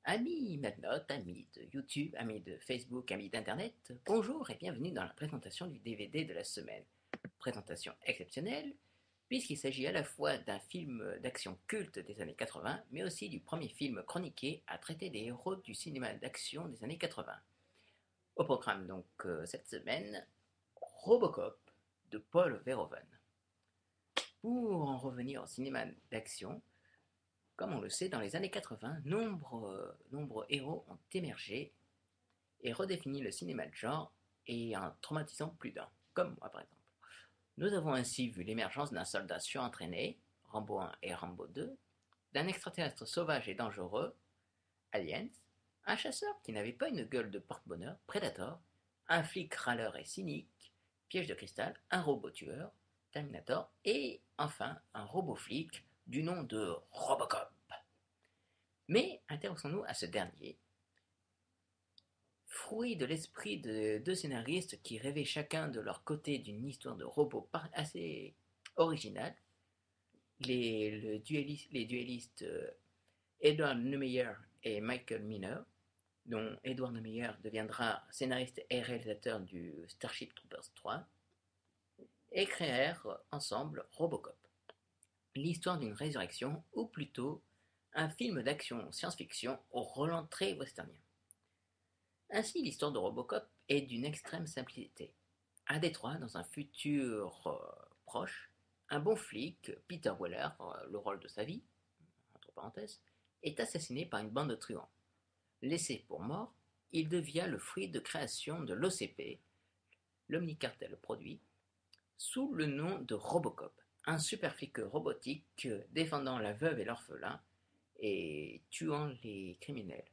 Amis Madnote, amis de YouTube, amis de Facebook, amis d'Internet, bonjour et bienvenue dans la présentation du DVD de la semaine. Présentation exceptionnelle, puisqu'il s'agit à la fois d'un film d'action culte des années 80, mais aussi du premier film chroniqué à traiter des héros du cinéma d'action des années 80. Au programme donc cette semaine, Robocop de Paul Verhoeven. Pour en revenir au cinéma d'action, comme on le sait, dans les années 80, nombreux héros ont émergé et redéfini le cinéma de genre et en traumatisant plus d'un, comme moi par exemple. Nous avons ainsi vu l'émergence d'un soldat surentraîné, Rambo 1 et Rambo 2, d'un extraterrestre sauvage et dangereux, Aliens, un chasseur qui n'avait pas une gueule de porte-bonheur, Predator, un flic râleur et cynique, Piège de cristal, un robot tueur, Terminator, et enfin un robot flic du nom de Robocop. Mais intéressons-nous à ce dernier, fruit de l'esprit de deux scénaristes qui rêvaient chacun de leur côté d'une histoire de robot assez originale, les duellistes Edward Neumeyer et Michael Miner, dont Edward Neumeyer deviendra scénariste et réalisateur du Starship Troopers 3, et créèrent ensemble Robocop, l'histoire d'une résurrection, ou plutôt un film d'action science-fiction au relent très westernien. Ainsi, l'histoire de Robocop est d'une extrême simplicité. À Détroit, dans un futur proche, un bon flic, Peter Weller, le rôle de sa vie, entre parenthèses, est assassiné par une bande de truands. Laissé pour mort, il devient le fruit de création de l'OCP, l'Omnicartel Produit, sous le nom de Robocop, un super flic robotique défendant la veuve et l'orphelin et tuant les criminels.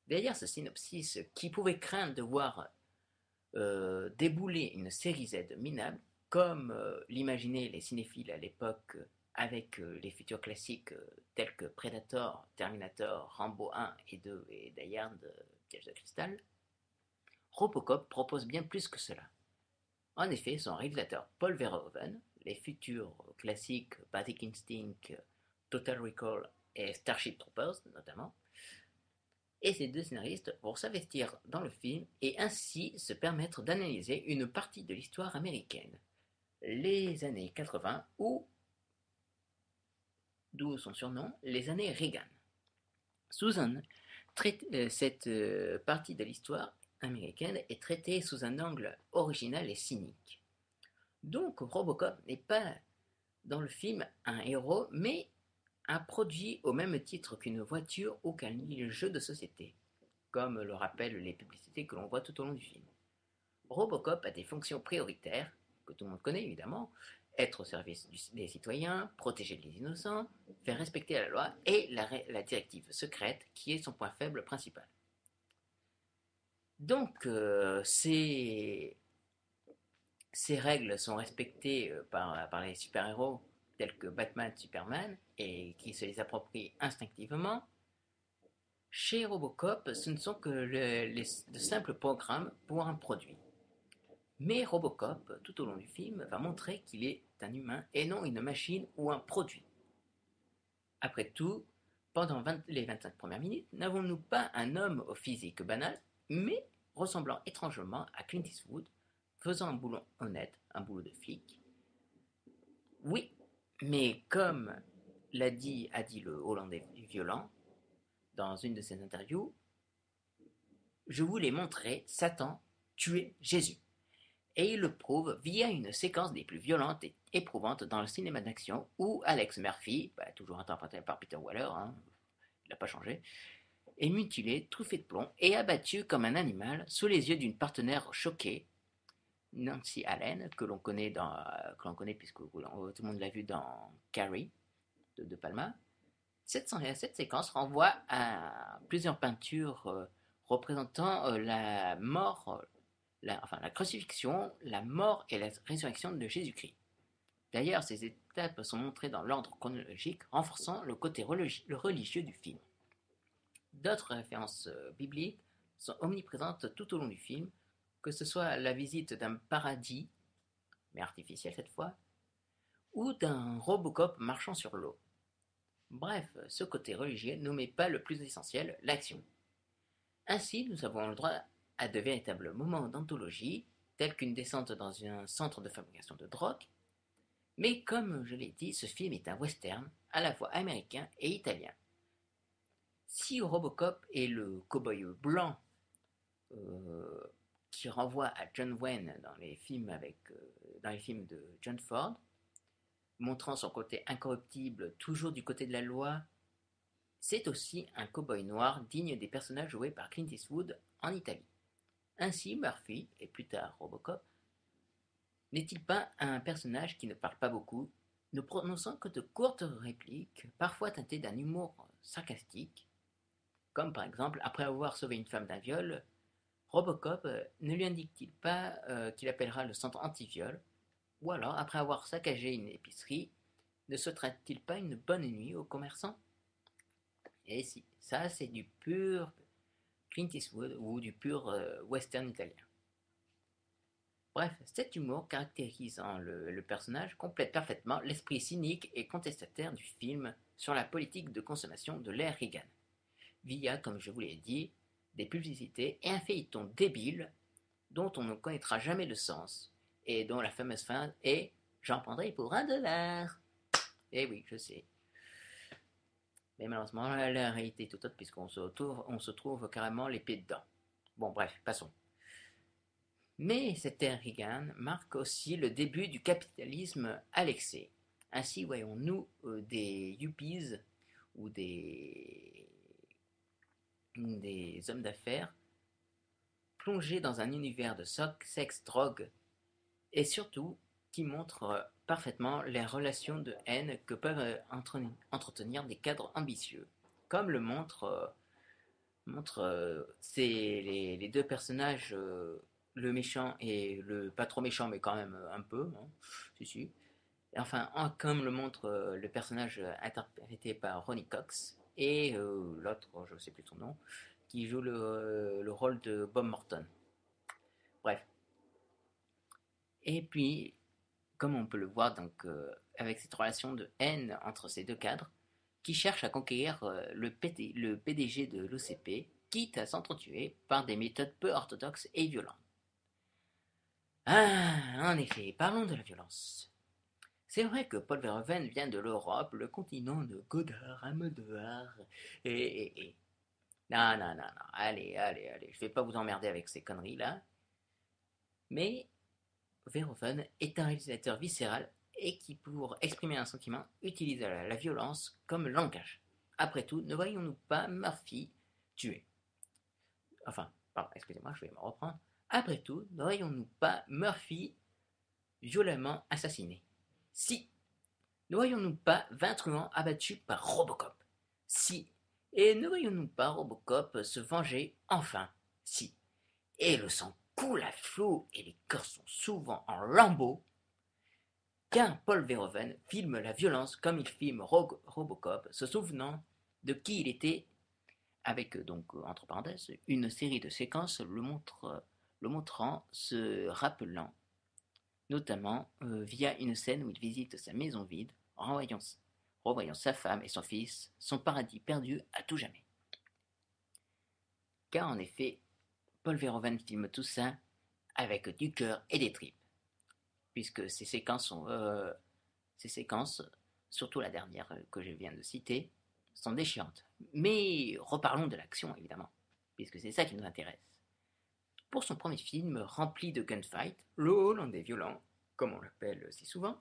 Derrière ce synopsis qui pouvait craindre de voir débouler une série Z minable, comme l'imaginaient les cinéphiles à l'époque avec les futurs classiques tels que Predator, Terminator, Rambo 1 et 2 et Die Hard, Piège de cristal, Robocop propose bien plus que cela. En effet, son réalisateur Paul Verhoeven, les futurs classiques Basic Instinct, Total Recall et Starship Troopers notamment, et ces deux scénaristes vont s'investir dans le film et ainsi se permettre d'analyser une partie de l'histoire américaine, les années 80 ou, d'où son surnom, les années Reagan. Susan traite cette partie de l'histoire américaine est traitée sous un angle original et cynique. Donc Robocop n'est pas dans le film un héros, mais un produit au même titre qu'une voiture ou qu'un jeu de société, comme le rappellent les publicités que l'on voit tout au long du film. Robocop a des fonctions prioritaires, que tout le monde connaît évidemment, être au service des citoyens, protéger les innocents, faire respecter la loi et la directive secrète qui est son point faible principal. Donc ces règles sont respectées par les super-héros tels que Batman, Superman, et qui se les approprient instinctivement. Chez Robocop, ce ne sont que de simples programmes pour un produit. Mais Robocop, tout au long du film, va montrer qu'il est un humain et non une machine ou un produit. Après tout, pendant les 25 premières minutes, n'avons-nous pas un homme au physique banal, mais ressemblant étrangement à Clint Eastwood, faisant un boulot honnête, un boulot de flic? Oui, mais comme a dit le Hollandais violent dans une de ses interviews, je voulais montrer Satan tuer Jésus. Et il le prouve via une séquence des plus violentes et éprouvantes dans le cinéma d'action où Alex Murphy, toujours interprété par Peter Weller, il n'a pas changé, est mutilé, truffé de plomb et abattu comme un animal sous les yeux d'une partenaire choquée, Nancy Allen, que l'on connaît puisque tout le monde l'a vu dans Carrie de Palma. Cette séquence renvoie à plusieurs peintures représentant la mort, la crucifixion, la mort et la résurrection de Jésus-Christ. D'ailleurs, ces étapes sont montrées dans l'ordre chronologique, renforçant le côté religieux du film. D'autres références bibliques sont omniprésentes tout au long du film, que ce soit la visite d'un paradis, mais artificiel cette fois, ou d'un Robocop marchant sur l'eau. Bref, ce côté religieux ne met pas le plus essentiel, l'action. Ainsi, nous avons le droit à de véritables moments d'anthologie, tels qu'une descente dans un centre de fabrication de drogue, mais comme je l'ai dit, ce film est un western, à la fois américain et italien. Si Robocop est le cow-boy blanc euh, qui renvoie à John Wayne dans les films de John Ford, montrant son côté incorruptible, toujours du côté de la loi, c'est aussi un cow-boy noir digne des personnages joués par Clint Eastwood en Italie. Ainsi, Murphy, et plus tard Robocop, n'est-il pas un personnage qui ne parle pas beaucoup, ne prononçant que de courtes répliques, parfois teintées d'un humour sarcastique, comme par exemple, après avoir sauvé une femme d'un viol, Robocop ne lui indique-t-il pas qu'il appellera le centre anti-viol, ou alors, après avoir saccagé une épicerie, ne souhaiterait-il pas une bonne nuit aux commerçants? Et si, ça c'est du pur Clint Eastwood ou du pur western italien. Bref, cet humour caractérisant le personnage complète parfaitement l'esprit cynique et contestataire du film sur la politique de consommation de l'ère Reagan, via, comme je vous l'ai dit, des publicités et un feuilleton débile dont on ne connaîtra jamais le sens et dont la fameuse fin est «J'en prendrai pour $1». Eh oui, je sais. Mais malheureusement, la réalité est tout autre puisqu'on se trouve carrément l'épée dedans. Bon, bref, passons. Mais cette ère Reagan marque aussi le début du capitalisme à l'excès. Ainsi voyons-nous des yuppies ou des hommes d'affaires plongés dans un univers de sexe, drogue et surtout qui montre parfaitement les relations de haine que peuvent entretenir des cadres ambitieux, comme le les deux personnages, le méchant et le pas trop méchant, mais quand même un peu, hein, si, si. Enfin, comme le montre le personnage interprété par Ronnie Cox et l'autre, je ne sais plus son nom, qui joue le rôle de Bob Morton. Bref. Et puis, comme on peut le voir donc avec cette relation de haine entre ces deux cadres, qui cherchent à conquérir le PDG de l'OCP, quitte à s'entretuer par des méthodes peu orthodoxes et violentes. Ah, en effet, parlons de la violence. C'est vrai que Paul Verhoeven vient de l'Europe, le continent de Godard, Almodovar, et. Non, non, non, non, allez, je vais pas vous emmerder avec ces conneries-là. Mais Verhoeven est un réalisateur viscéral et qui, pour exprimer un sentiment, utilise la violence comme langage. Après tout, ne voyons-nous pas Murphy tuer? Enfin, pardon, excusez-moi, je vais me reprendre. Après tout, ne voyons-nous pas Murphy violemment assassiné? Si. Ne voyons-nous pas 20 truands abattus par Robocop? Si. Et ne voyons-nous pas Robocop se venger enfin? Si. Et le sang coule à flot et les corps sont souvent en lambeaux, car Paul Verhoeven filme la violence comme il filme Robocop, se souvenant de qui il était, avec donc entre parenthèses une série de séquences le montrant, se rappelant, notamment via une scène où il visite sa maison vide, revoyant sa femme et son fils, son paradis perdu à tout jamais. Car en effet, Paul Verhoeven filme tout ça avec du cœur et des tripes, puisque ces séquences, surtout la dernière que je viens de citer, sont déchirantes. Mais reparlons de l'action, évidemment, puisque c'est ça qui nous intéresse. Pour son premier film rempli de gunfights, le Hollandais violent, comme on l'appelle si souvent,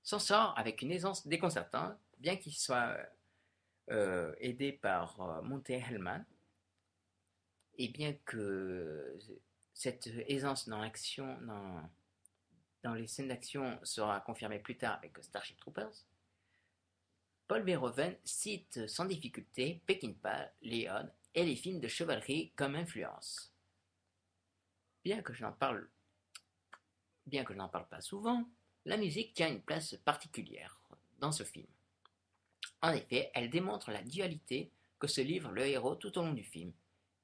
s'en sort avec une aisance déconcertante, bien qu'il soit aidé par Monte Hellman, et bien que cette aisance dans les scènes d'action sera confirmée plus tard avec Starship Troopers, Paul Verhoeven cite sans difficulté Peckinpah, Léon et les films de chevalerie comme influence. Bien que je n'en parle pas souvent, la musique tient une place particulière dans ce film. En effet, elle démontre la dualité que se livre le héros tout au long du film.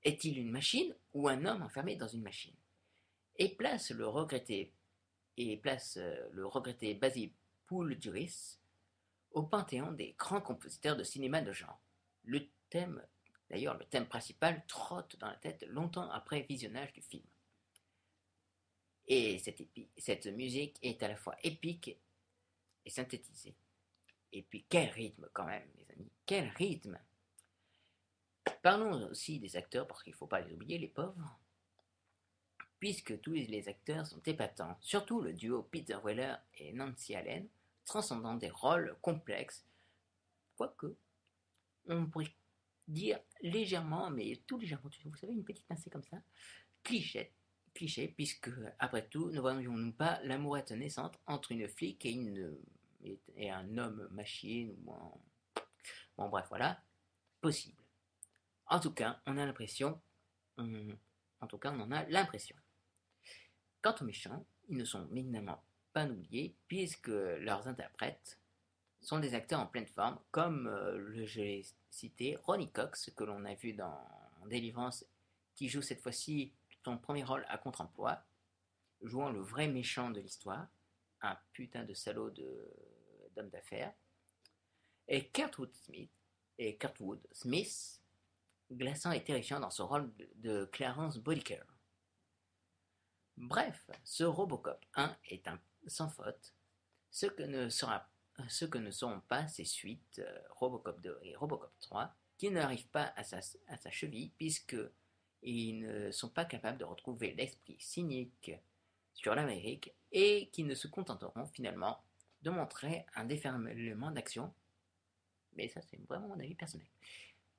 Est-il une machine ou un homme enfermé dans une machine? Et place le regretté Basil Poulduris au panthéon des grands compositeurs de cinéma de genre. Le thème, d'ailleurs, le thème principal trotte dans la tête longtemps après visionnage du film. Et cette musique est à la fois épique et synthétisée. Et puis quel rythme quand même, mes amis, quel rythme. Parlons aussi des acteurs, parce qu'il ne faut pas les oublier, les pauvres, puisque tous les acteurs sont épatants, surtout le duo Peter Weller et Nancy Allen, transcendant des rôles complexes, quoique on pourrait dire légèrement, mais tout légèrement, vous savez, une petite pincée comme ça, cliché, puisque après tout, ne voyons-nous pas l'amourette naissante entre une flic et un homme machine, bon bref, voilà, possible. En tout cas, on a l'impression, en tout cas, on en a l'impression. Quant aux méchants, ils ne sont évidemment pas oubliés, puisque leurs interprètes sont des acteurs en pleine forme, comme je l'ai cité, Ronny Cox, que l'on a vu dans Délivrance, qui joue cette fois-ci son premier rôle à contre-emploi, jouant le vrai méchant de l'histoire, un putain de salaud d'homme d'affaires, et Kurtwood Smith, glaçant et terrifiant dans son rôle de Clarence Bodiker. Bref, ce Robocop 1 est un sans faute, ce que ne seront pas ses suites Robocop 2 et Robocop 3, qui n'arrivent pas à sa cheville, puisqu'ils ne sont pas capables de retrouver l'esprit cynique sur l'Amérique et qui ne se contenteront finalement de montrer un déferlement d'action. Mais ça, c'est vraiment mon avis personnel.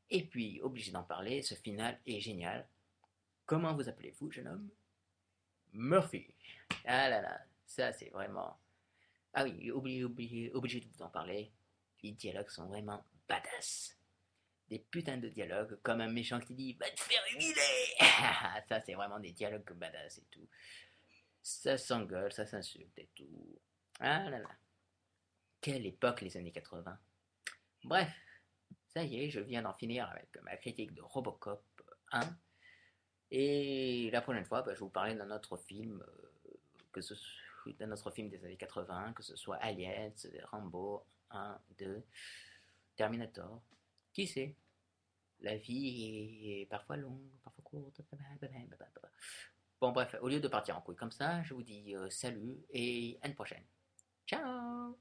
Et puis, obligé d'en parler, ce final est génial. Comment vous appelez-vous, jeune homme? Murphy. Ah là là, ça c'est vraiment... Ah oui, obligé de vous en parler. Les dialogues sont vraiment badass. Des putains de dialogues, comme un méchant qui dit va te faire humiler. Ça c'est vraiment des dialogues badass et tout. Ça s'engueule, ça s'insulte et tout. Ah là là. Quelle époque les années 80. Bref, ça y est, je viens d'en finir avec ma critique de Robocop 1. Et la prochaine fois, je vais vous parler d'un autre film, d'un autre film des années 80, que ce soit Aliens, Rambo 1, 2, Terminator. Qui sait? La vie est parfois longue, parfois courte. Bon, bref, au lieu de partir en couille comme ça, je vous dis salut et à une prochaine. Ciao!